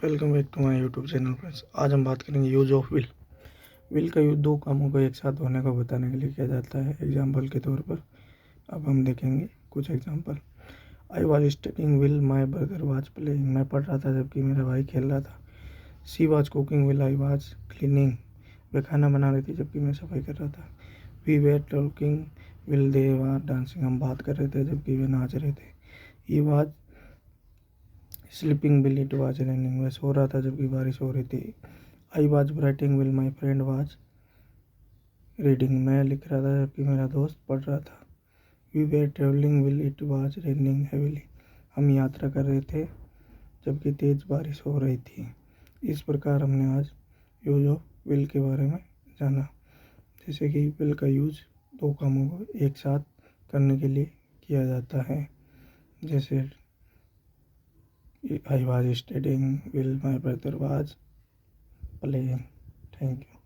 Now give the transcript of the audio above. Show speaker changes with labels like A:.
A: Welcome back to my YouTube channel friends. आज हम बात करेंगे यूज ऑफ विल। विल का यूज दो कामों को एक साथ होने को बताने के लिए किया जाता है। एग्जाम्पल के तौर पर अब हम देखेंगे कुछ example. I was studying will my brother was playing. मैं पढ़ रहा था जबकि मेरा भाई खेल रहा था। She was cooking while I was cleaning. वे खाना बना रही थी जबकि मैं सफाई कर रहा था। We were talking while they were dancing. हम बात कर रहे थे जबकि वे नाच रहे थे। He was sleeping will it was raining. वह सो रहा था जबकि बारिश हो रही थी। I was writing will my friend was reading. मैं लिख रहा था जबकि मेरा दोस्त पढ़ रहा था। We were travelling while it was raining heavily. हम यात्रा कर रहे थे जबकि तेज बारिश हो रही थी। इस प्रकार हमने आज यूज ऑफ विल के बारे में जाना। जैसे कि विल का यूज दो कामों को एक साथ करने के लिए किया जाता है। जैसे I was studying while my brother was playing. Thank you.